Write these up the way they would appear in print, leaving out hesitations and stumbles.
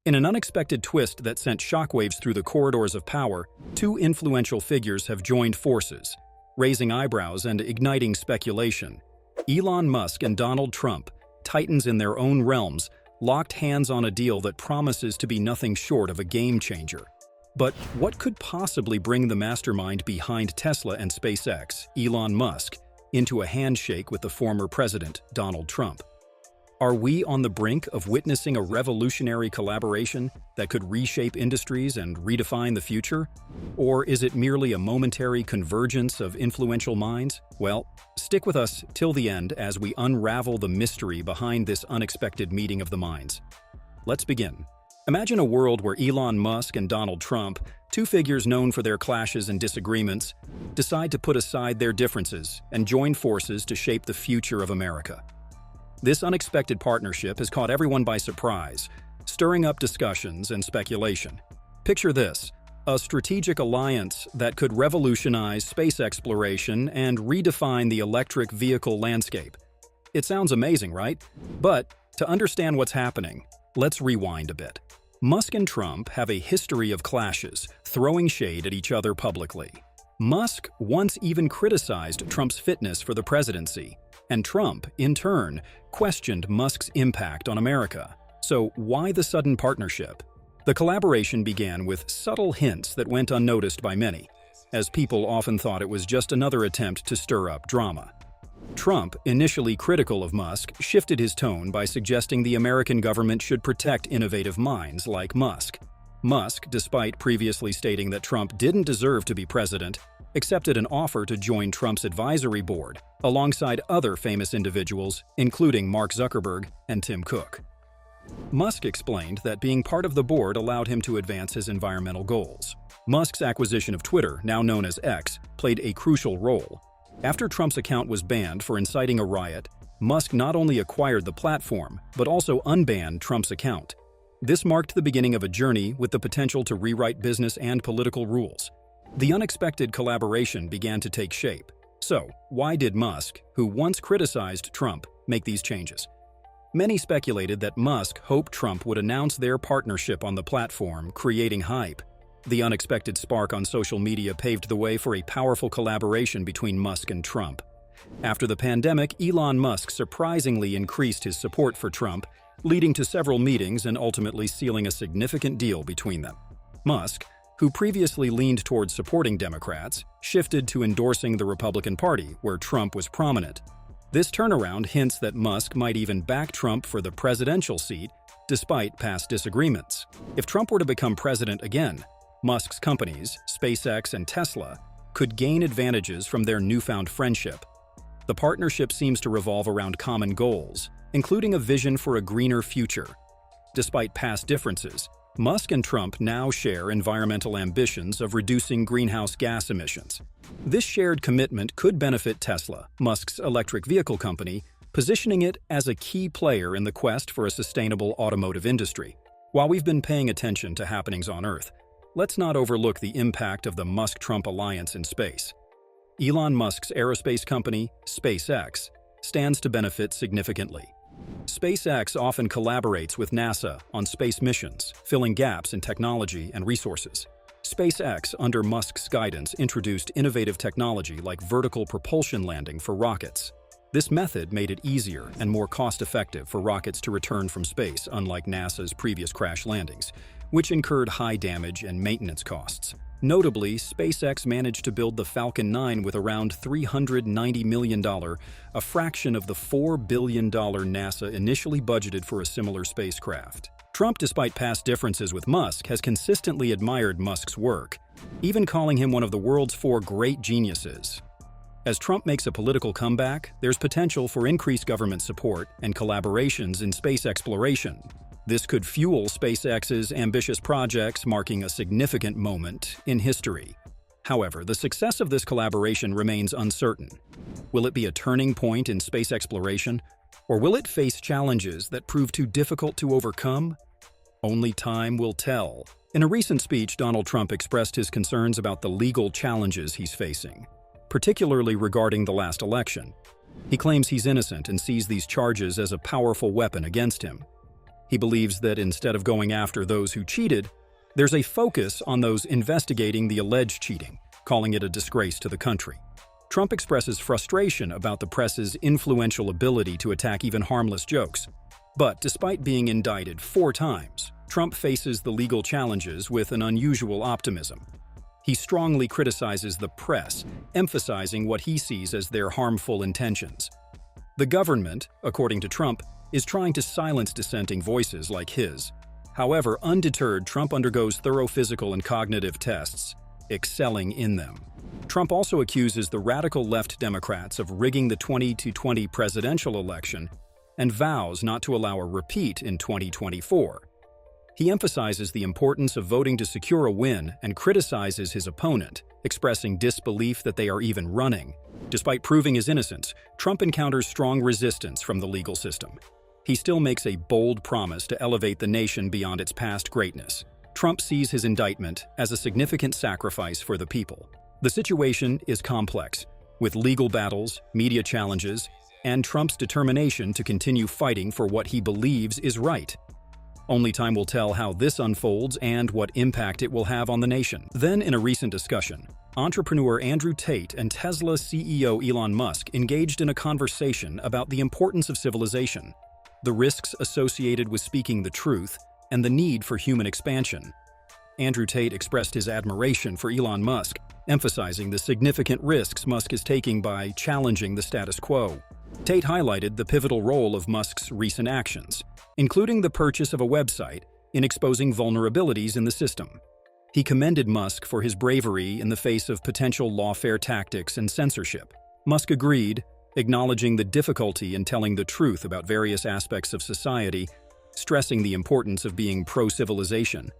In an unexpected twist that sent shockwaves through the corridors of power, two influential figures have joined forces, raising eyebrows and igniting speculation. Elon Musk and Donald Trump, titans in their own realms, locked hands on a deal that promises to be nothing short of a game-changer. But what could possibly bring the mastermind behind Tesla and SpaceX, Elon Musk, into a handshake with the former president, Donald Trump? Are we on the brink of witnessing a revolutionary collaboration that could reshape industries and redefine the future? Or is it merely a momentary convergence of influential minds? Well, stick with us till the end as we unravel the mystery behind this unexpected meeting of the minds. Let's begin. Imagine a world where Elon Musk and Donald Trump, two figures known for their clashes and disagreements, decide to put aside their differences and join forces to shape the future of America. This unexpected partnership has caught everyone by surprise, stirring up discussions and speculation. Picture this: a strategic alliance that could revolutionize space exploration and redefine the electric vehicle landscape. It sounds amazing, right? But to understand what's happening, let's rewind a bit. Musk and Trump have a history of clashes, throwing shade at each other publicly. Musk once even criticized Trump's fitness for the presidency, and Trump, in turn, questioned Musk's impact on America. So why the sudden partnership? The collaboration began with subtle hints that went unnoticed by many, as people often thought it was just another attempt to stir up drama. Trump, initially critical of Musk, shifted his tone by suggesting the American government should protect innovative minds like Musk. Musk, despite previously stating that Trump didn't deserve to be president, accepted an offer to join Trump's advisory board, alongside other famous individuals, including Mark Zuckerberg and Tim Cook. Musk explained that being part of the board allowed him to advance his environmental goals. Musk's acquisition of Twitter, now known as X, played a crucial role. After Trump's account was banned for inciting a riot, Musk not only acquired the platform, but also unbanned Trump's account. This marked the beginning of a journey with the potential to rewrite business and political rules. The unexpected collaboration began to take shape. So, why did Musk, who once criticized Trump, make these changes? Many speculated that Musk hoped Trump would announce their partnership on the platform, creating hype. The unexpected spark on social media paved the way for a powerful collaboration between Musk and Trump. After the pandemic, Elon Musk surprisingly increased his support for Trump, leading to several meetings and ultimately sealing a significant deal between them. Musk, who previously leaned towards supporting Democrats, shifted to endorsing the Republican Party, where Trump was prominent. This turnaround hints that Musk might even back Trump for the presidential seat, despite past disagreements. If Trump were to become president again, Musk's companies, SpaceX and Tesla, could gain advantages from their newfound friendship. The partnership seems to revolve around common goals, including a vision for a greener future. Despite past differences, Musk and Trump now share environmental ambitions of reducing greenhouse gas emissions. This shared commitment could benefit Tesla, Musk's electric vehicle company, positioning it as a key player in the quest for a sustainable automotive industry. While we've been paying attention to happenings on Earth, let's not overlook the impact of the Musk-Trump alliance in space. Elon Musk's aerospace company, SpaceX, stands to benefit significantly. SpaceX often collaborates with NASA on space missions, filling gaps in technology and resources. SpaceX, under Musk's guidance, introduced innovative technology like vertical propulsion landing for rockets. This method made it easier and more cost-effective for rockets to return from space, unlike NASA's previous crash landings, which incurred high damage and maintenance costs. Notably, SpaceX managed to build the Falcon 9 with around $390 million, a fraction of the $4 billion NASA initially budgeted for a similar spacecraft. Trump, despite past differences with Musk, has consistently admired Musk's work, even calling him one of the world's four great geniuses. As Trump makes a political comeback, there's potential for increased government support and collaborations in space exploration. This could fuel SpaceX's ambitious projects, marking a significant moment in history. However, the success of this collaboration remains uncertain. Will it be a turning point in space exploration, or will it face challenges that prove too difficult to overcome? Only time will tell. In a recent speech, Donald Trump expressed his concerns about the legal challenges he's facing, particularly regarding the last election. He claims he's innocent and sees these charges as a powerful weapon against him. He believes that instead of going after those who cheated, there's a focus on those investigating the alleged cheating, calling it a disgrace to the country. Trump expresses frustration about the press's influential ability to attack even harmless jokes. But despite being indicted 4 times, Trump faces the legal challenges with an unusual optimism. He strongly criticizes the press, emphasizing what he sees as their harmful intentions. The government, according to Trump, is trying to silence dissenting voices like his. However, undeterred, Trump undergoes thorough physical and cognitive tests, excelling in them. Trump also accuses the radical left Democrats of rigging the 2020 presidential election and vows not to allow a repeat in 2024. He emphasizes the importance of voting to secure a win and criticizes his opponent, expressing disbelief that they are even running. Despite proving his innocence, Trump encounters strong resistance from the legal system. He still makes a bold promise to elevate the nation beyond its past greatness. Trump sees his indictment as a significant sacrifice for the people. The situation is complex, with legal battles, media challenges, and Trump's determination to continue fighting for what he believes is right. Only time will tell how this unfolds and what impact it will have on the nation. Then, in a recent discussion, entrepreneur Andrew Tate and Tesla CEO Elon Musk engaged in a conversation about the importance of civilization, the risks associated with speaking the truth, and the need for human expansion. Andrew Tate expressed his admiration for Elon Musk, emphasizing the significant risks Musk is taking by challenging the status quo. Tate highlighted the pivotal role of Musk's recent actions, including the purchase of a website, in exposing vulnerabilities in the system. He commended Musk for his bravery in the face of potential lawfare tactics and censorship. Musk agreed, acknowledging the difficulty in telling the truth about various aspects of society, stressing the importance of being pro-civilization.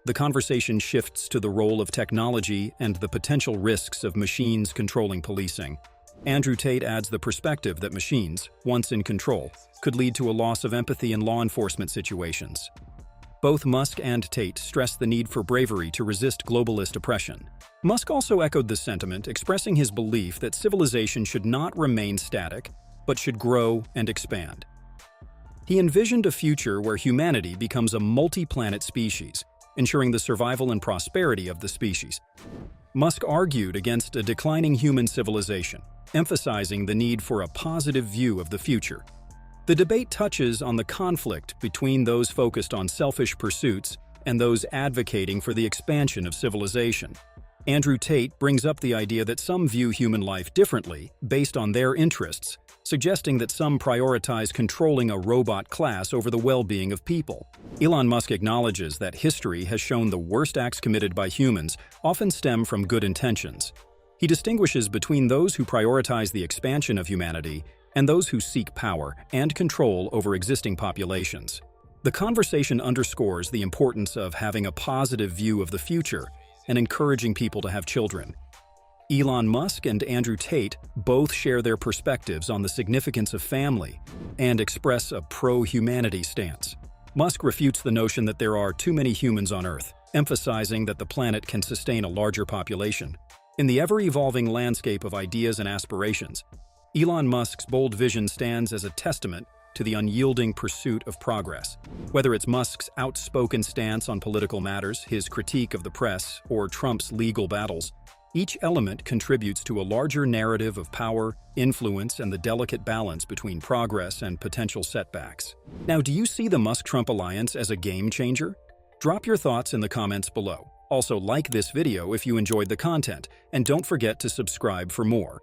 The conversation shifts to the role of technology and the potential risks of machines controlling policing. Andrew Tate adds the perspective that machines, once in control, could lead to a loss of empathy in law enforcement situations. Both Musk and Tate stressed the need for bravery to resist globalist oppression. Musk also echoed this sentiment, expressing his belief that civilization should not remain static, but should grow and expand. He envisioned a future where humanity becomes a multi-planet species, ensuring the survival and prosperity of the species. Musk argued against a declining human civilization, emphasizing the need for a positive view of the future. The debate touches on the conflict between those focused on selfish pursuits and those advocating for the expansion of civilization. Andrew Tate brings up the idea that some view human life differently based on their interests, suggesting that some prioritize controlling a robot class over the well-being of people. Elon Musk acknowledges that history has shown the worst acts committed by humans often stem from good intentions. He distinguishes between those who prioritize the expansion of humanity and those who seek power and control over existing populations. The conversation underscores the importance of having a positive view of the future and encouraging people to have children. Elon Musk and Andrew Tate both share their perspectives on the significance of family and express a pro-humanity stance. Musk refutes the notion that there are too many humans on Earth, emphasizing that the planet can sustain a larger population. In the ever-evolving landscape of ideas and aspirations, Elon Musk's bold vision stands as a testament to the unyielding pursuit of progress. Whether it's Musk's outspoken stance on political matters, his critique of the press, or Trump's legal battles, each element contributes to a larger narrative of power, influence, and the delicate balance between progress and potential setbacks. Now, do you see the Musk-Trump alliance as a game changer? Drop your thoughts in the comments below. Also, like this video if you enjoyed the content, and don't forget to subscribe for more.